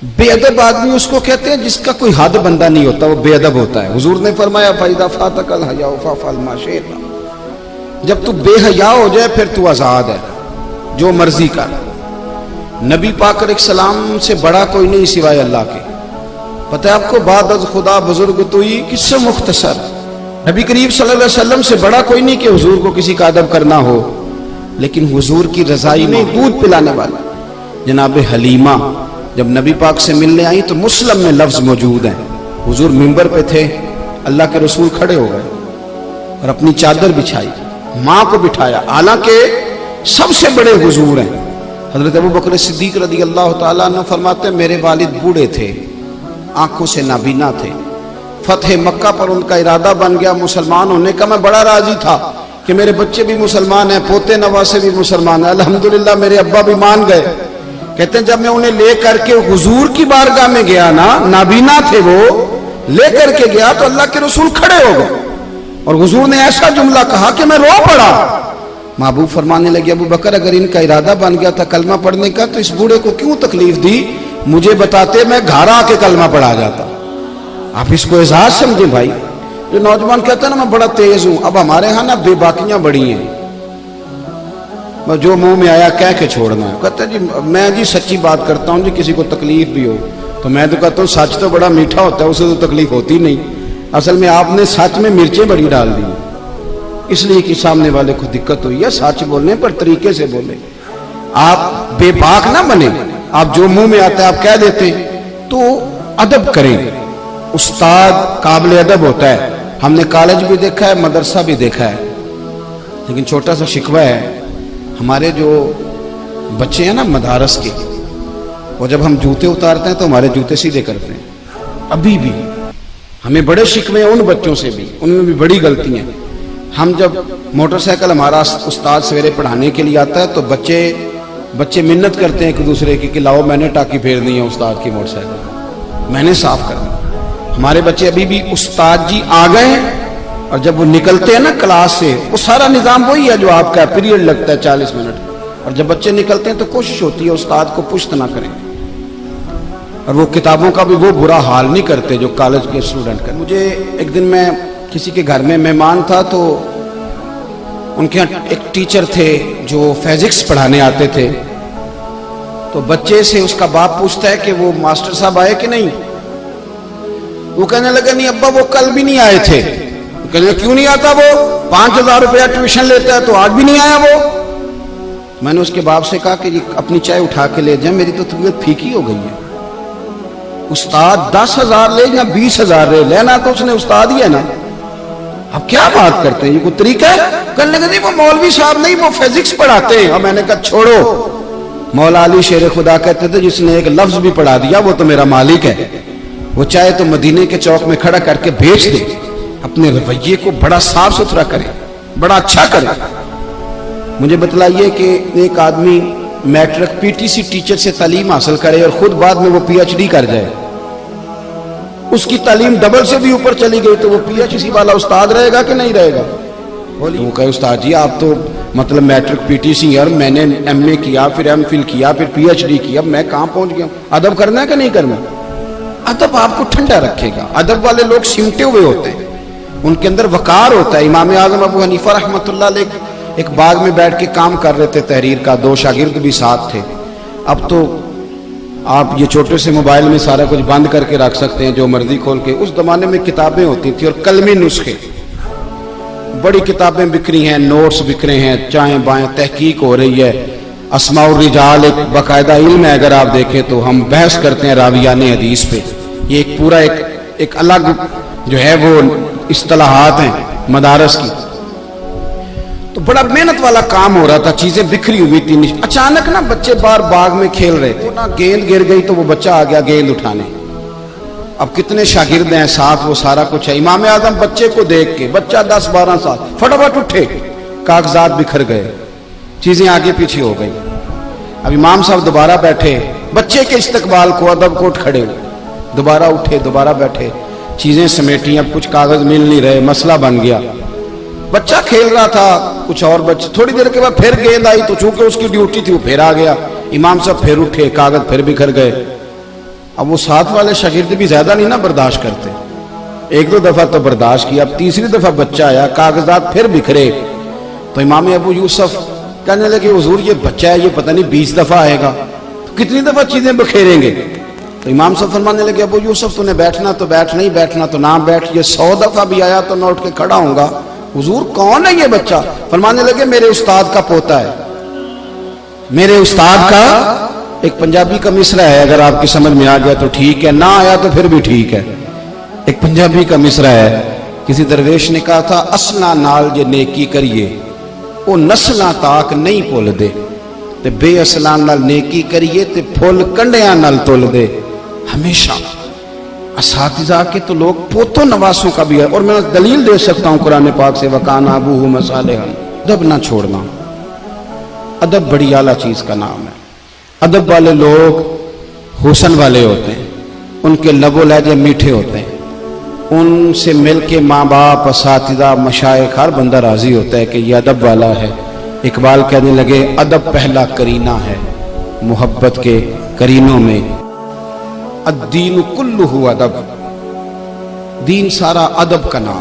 بے ادب آدمی اس کو کہتے ہیں جس کا کوئی حد بندہ نہیں ہوتا، وہ بے ادب ہوتا ہے۔ حضور نے فرمایا فَإِذَا فَاتَكَ الْحَيَاءُ فَافْعَلْ مَا شِئْتَ، جب تو بے حیا ہو جائے پھر تو آزاد ہے، جو مرضی کر۔ نبی پاک علیہ السلام سے بڑا کوئی نہیں سوائے اللہ کے۔ پتہ ہے آپ کو، بعد از خدا بزرگ توئی کس سے مختصر، نبی کریم صلی اللہ علیہ وسلم سے بڑا کوئی نہیں کہ حضور کو کسی کا ادب کرنا ہو، لیکن حضور کی رضائی میں دودھ پلانے والا جناب حلیمہ جب نبی پاک سے ملنے آئی تو مسلم میں لفظ موجود ہیں، حضور منبر پہ تھے، اللہ کے رسول کھڑے ہو گئے اور اپنی چادر بچھائی، ماں کو بٹھایا، حالانکہ سب سے بڑے حضور ہیں۔ حضرت ابو بکر صدیق رضی اللہ تعالیٰ عنہ فرماتے ہیں میرے والد بوڑھے تھے، آنکھوں سے نابینا تھے، فتح مکہ پر ان کا ارادہ بن گیا مسلمان ہونے کا، میں بڑا راضی تھا کہ میرے بچے بھی مسلمان ہیں، پوتے نواسے بھی مسلمان ہیں، الحمدللہ میرے ابا بھی مان گئے۔ کہتے ہیں جب میں انہیں لے کر کے حضور کی بارگاہ میں گیا نا، نابینا تھے وہ، لے کر کے گیا تو اللہ کے رسول کھڑے ہو گئے اور حضور نے ایسا جملہ کہا کہ میں رو پڑا۔ محبوب فرمانے لگے ابو بکر اگر ان کا ارادہ بن گیا تھا کلمہ پڑھنے کا تو اس بوڑھے کو کیوں تکلیف دی، مجھے بتاتے میں گھر آ کے کلمہ پڑھا جاتا۔ آپ اس کو اعزاز سمجھیں بھائی۔ جو نوجوان کہتا ہے نا میں بڑا تیز ہوں، اب ہمارے ہاں نا بے باکیاں بڑی ہیں، جو منہ میں آیا کہہ کے چھوڑنا ہے۔ کہتا ہے جی میں جی سچی بات کرتا ہوں، جی کسی کو تکلیف بھی ہو تو میں تو کہتا ہوں سچ تو بڑا میٹھا ہوتا ہے، اسے تو تکلیف ہوتی نہیں۔ اصل میں آپ نے سچ میں مرچیں بڑی ڈال دی، اس لیے کہ سامنے والے کو دقت ہوئی ہے، سچ بولنے پر طریقے سے بولے، آپ بے باک نہ بنے، آپ جو منہ میں آتا ہے آپ کہہ دیتے تو ادب کریں۔ استاد قابل ادب ہوتا ہے، ہم نے کالج بھی دیکھا ہے، مدرسہ بھی دیکھا ہے، لیکن چھوٹا سا شکوہ ہے، ہمارے جو بچے ہیں نا مدارس کے، وہ جب ہم جوتے اتارتے ہیں تو ہمارے جوتے سیدھے کرتے ہیں۔ ابھی بھی ہمیں بڑے شکوے ہیں ان بچوں سے بھی، ان میں بھی بڑی غلطی ہیں۔ ہم جب موٹر سائیکل ہمارا استاد سویرے پڑھانے کے لیے آتا ہے تو بچے منت کرتے ہیں ایک دوسرے کی کہ لاؤ میں نے ٹاکی پھیرنی ہے استاد کی موٹر سائیکل، میں نے صاف کرنا۔ ہمارے بچے ابھی بھی استاد جی آ گئے ہیں، اور جب وہ نکلتے ہیں نا کلاس سے وہ سارا نظام وہی ہے جو آپ کا پیریڈ لگتا ہے 40 منٹ، اور جب بچے نکلتے ہیں تو کوشش ہوتی ہے استاد کو پشت نہ کریں، اور وہ کتابوں کا بھی وہ برا حال نہیں کرتے جو کالج کے اسٹوڈنٹ کا۔ مجھے ایک دن میں کسی کے گھر میں مہمان تھا تو ان کے یہاں ایک ٹیچر تھے جو فزکس پڑھانے آتے تھے، تو بچے سے اس کا باپ پوچھتا ہے کہ وہ ماسٹر صاحب آئے کہ نہیں، وہ کہنے لگا نہیں ابا وہ کل بھی نہیں آئے تھے۔ کہنے کیوں نہیں آتا، وہ 5000 روپیہ ٹیوشن لیتا ہے تو آج بھی نہیں آیا وہ۔ میں نے اس کے باپ سے کہا کہ اپنی چائے اٹھا کے لے جائیں، میری تو طبیعت پھیکی ہو گئی ہے۔ استاد 10,000 لے یا 20,000 لے، لینا تو اس نے استاد ہی ہے نا، اب کیا بات کرتے ہیں، یہ کوئی طریقہ ہے؟ کہنے لگا نہیں وہ مولوی صاحب نہیں، وہ فزکس پڑھاتے ہیں۔ اور میں نے کہا چھوڑو، مولا علی شیر خدا کہتے تھے جس نے ایک لفظ بھی پڑھا دیا وہ تو میرا مالک ہے، وہ چاہے تو مدینے کے چوک میں کھڑا کر کے بیچ دے، اپنے رویے کو بڑا صاف ستھرا کرے، بڑا اچھا کرے۔ مجھے بتلائیے کہ ایک آدمی matric P T C teacher سے تعلیم حاصل کرے اور خود بعد میں وہ پی ایچ ڈی کر جائے، اس کی تعلیم ڈبل سے بھی اوپر چلی گئی تو وہ پی ایچ ڈی والا استاد رہے گا کہ نہیں رہے گا؟ وہ کہے استاد جی آپ تو مطلب میٹرک پی ٹی سی اور میں نے ایم اے کیا، پھر ایم فل کیا، پھر پی ایچ ڈی کیا، میں کہاں پہنچ گیا؟ ادب کرنا ہے کہ نہیں کرنا؟ ادب آپ کو ٹھنڈا رکھے گا۔ ادب والے لوگ سمٹے ہوئے ہوتے ہیں، ان کے اندر وقار ہوتا ہے۔ امام اعظم ابو حنیفہ رحمۃ اللہ علیہ ایک باغ میں بیٹھ کے کام کر رہے تھے تحریر کا، 2 شاگرد بھی ساتھ تھے۔ اب تو آپ یہ چھوٹے سے موبائل میں سارا کچھ بند کر کے رکھ سکتے ہیں، جو مرضی کھول کے۔ اس زمانے میں کتابیں ہوتی تھیں اور قلمی نسخے، بڑی کتابیں بک رہی ہیں، نوٹس بک رہے ہیں، چائیں بائیں تحقیق ہو رہی ہے۔ اسماء الرجال ایک باقاعدہ علم ہے، اگر آپ دیکھیں تو ہم بحث کرتے ہیں راویان حدیث پہ، یہ ایک پورا ایک الگ جو ہے وہ اصطلاحات ہیں مدارس کی۔ تو بڑا محنت والا کام ہو رہا تھا، چیزیں بکھری ہوئی تھی۔ اچانک نا بچے باہر باغ میں کھیل رہے تھے، نا گیند گر گئی تو وہ بچہ آ گیا گیند اٹھانے۔ اب کتنے شاگرد ہیں ساتھ، وہ سارا کچھ ہے۔ امام اعظم بچے کو دیکھ کے، بچہ 10-12 سال، فٹافٹ اٹھے، کاغذات بکھر گئے، چیزیں آگے پیچھے ہو گئی۔ اب امام صاحب دوبارہ بیٹھے، بچے کے استقبال کو ادب کو اٹھ کھڑے ہوئے، دوبارہ اٹھے، دوبارہ بیٹھے، چیزیں سمیٹیں، اب کچھ کاغذ مل نہیں رہے، مسئلہ بن گیا۔ بچہ کھیل رہا تھا، کچھ اور بچے، تھوڑی دیر کے بعد پھر گیند آئی تو چونکہ اس کی ڈیوٹی تھی وہ پھر آ گیا۔ امام صاحب پھر اٹھے، کاغذ پھر بکھر گئے۔ اب وہ ساتھ والے شاگرد بھی زیادہ نہیں نا برداشت کرتے، ایک دو دفعہ تو برداشت کیا، اب تیسری دفعہ بچہ آیا، کاغذات پھر بکھرے، تو امام ابو یوسف کہنے لگے حضور یہ بچہ ہے، یہ پتہ نہیں 20 دفعہ آئے گا، تو کتنی دفعہ چیزیں بکھیریں گے؟ تو امام صاحب فرمانے لگے ابو یوسف تو نے بیٹھنا تو بیٹھ، نہیں بیٹھنا تو نہ بیٹھ، یہ 100 دفعہ بھی آیا تو میں اٹھ کے کھڑا ہوں گا۔ حضور کون ہے یہ بچہ؟ فرمانے لگے میرے استاد کا پوتا ہے، میرے استاد کا۔ ایک پنجابی کا مصرع ہے، اگر آپ کی سمجھ میں آ گیا تو ٹھیک ہے، نہ آیا تو پھر بھی ٹھیک ہے۔ ایک پنجابی کا مصرع ہے، کسی درویش نے کہا تھا اصلاں نال جے نیکی کریے وہ نسلاں تاک نہیں بھول دے، تے بے اصلاں نال نیکی کریے تے پھول کنڈیاں نال تول دے۔ ہمیشہ اساتذہ کے تو لوگ پوتوں نواسوں کا بھی ہے، اور میں دلیل دے سکتا ہوں قرآن پاک سے، وَكَانَ أَبُوهُمَا صَالِحًا۔ ادب نہ چھوڑنا، ادب بڑی اعلیٰ چیز کا نام ہے۔ ادب والے لوگ حسن والے ہوتے ہیں، ان کے لب و لہجے میٹھے ہوتے ہیں، ان سے مل کے ماں باپ، اساتذہ، مشائخ، ہر بندہ راضی ہوتا ہے کہ یہ ادب والا ہے۔ اقبال کہنے لگے ادب پہلا کرینہ ہے محبت کے کرینوں میں، الدین کلہ ادب، دین سارا ادب کا نام۔